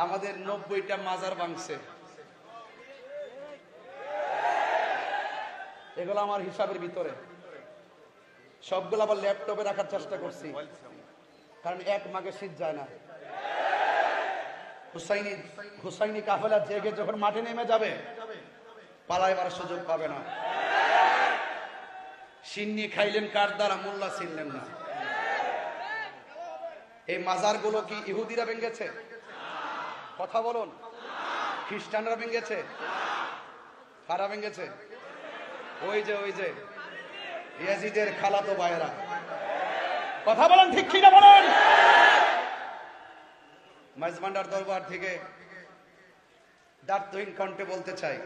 আমাদের 90টা মাজার ভাঙছে। এগুলো আমার হিসাবের ভিতরে, সবগুলো আবার ল্যাপটপে রাখার চেষ্টা করছি, কারণ এক মাঘে শীত যায় না। হুসাইনি কাফেলা জেগে যখন মাঠে নেমে যাবে, পালাইবার সুযোগ পাবে না। সিন্নি খাইলেন কার দ্বারা? মোল্লা ছিলেন না। এই মাজারগুলো কি ইহুদিরা ভেঙেছে? কথা বলুন। খ্রিস্টানরা ভেঙেছে? কারা ভেঙেছে? ওই যে ইয়াজিদের খালাতো ভাইয়েরা। কথা বলেন ঠিক কিনা বলেন। মাইজভান্ডার দরবার থেকে দার্থহীন কণ্ঠে বলতে চাই,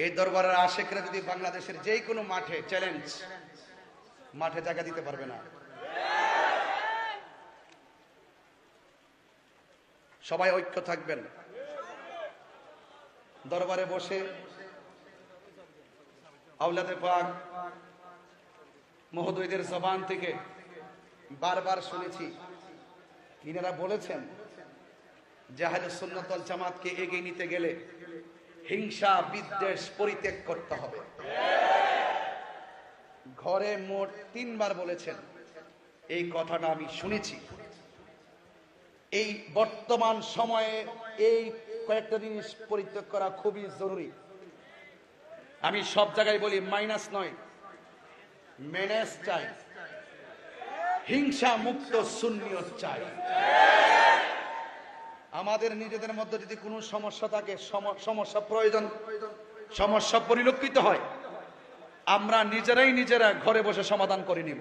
এই দরবারের আশেকরা যদি বাংলাদেশের যে কোনো মাঠে চ্যালেঞ্জ, মাঠে জায়গা দিতে পারবে না। সবাই ঐক্য থাকবেন। দরবারে বসে আওলাদে পাক মহোদয়দের জবান থেকে বারবার শুনেছি, ইনারা বলেছেন যে আহলে সুন্নাত ওয়াল জামাতকে এগিয়ে নিতে গেলে হিংসা বিদ্বেষ পরিত্যাগ করতে হবে। ঘরে মোট 3 বার বলেছেন। এই কথাটা আমি শুনেছি। এই বর্তমান সময়ে এই কয়েকটা জিনিস পরিত্যাগ করা খুবই জরুরি। আমি সব জায়গায় বলি, মাইনাস নয়, মেনেস চাই, হিংসা মুক্ত সুন্নিয়ত চাই। আমাদের নিজেদের মধ্যে যদি কোনো সমস্যা থাকে, সমস্যা পরিলক্ষিত হয়, আমরা নিজেরা ঘরে বসে সমাধান করে নিব।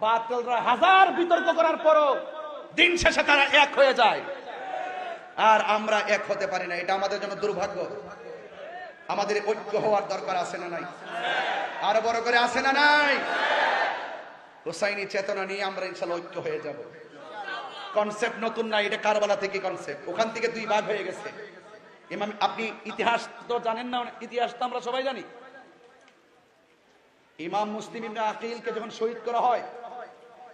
বাতিলরা হাজার বিতর্ক করার পরও দিন শেষে তারা এক হয়ে যায়, আর আমরা এক হতে পারি না। এটা আমাদের জন্য দুর্ভাগ্য। আমাদের ঐক্য হওয়ার দরকার আছে না নাই? আরো বড় করে আছে না নাই? হুসাইনি চেতনা নিয়ে আমরা ইনশাআল্লাহ ঐক্য হয়ে যাব। কনসেপ্ট নতুন না, এটা কারবালা থেকে কনসেপ্ট। ওখান থেকে 2 ভাগ হয়ে গেছে। ইমাম, আপনি ইতিহাস তো জানেন না? ইতিহাস তো আমরা সবাই জানি। ইমাম মুসলিম ইবনে আকিলকে যখন শহীদ করা হয়,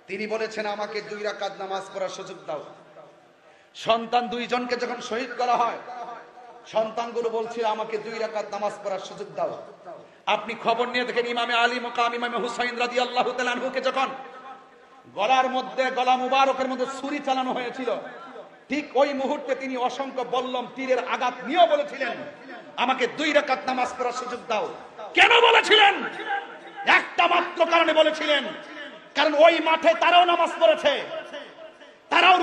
তিনি বলেছেন আমাকে 2 রাকাত নামাজ পড়ার সুযোগ দাও। সন্তান 2 জনকে যখন শহীদ করা হয়, সন্তানগুলো বলছিল আমাকে 2 রাকাত নামাজ পড়ার সুযোগ দাও। আপনি খবর নিয়ে দেখেন, ইমামে আলী মুকাম ইমামে হুসাইন রাদিয়াল্লাহু তাআলা আনহুকে যখন গলা মুবারকের মধ্যে ছুরি চালানো হয়েছিল, ঠিক ওই মুহূর্তে তিনি অসংখ্য বল্লম তীরের আঘাত নিয়ে বলেছিলেন আমাকে 2 রাকাত নামাজ পড়ার সুযোগ দাও। কেন বলেছিলেন? একটা মাত্র কারণে বলেছিলেন, কারণ ওই মাঠে তারাও নামাজ পড়েছে, তারাও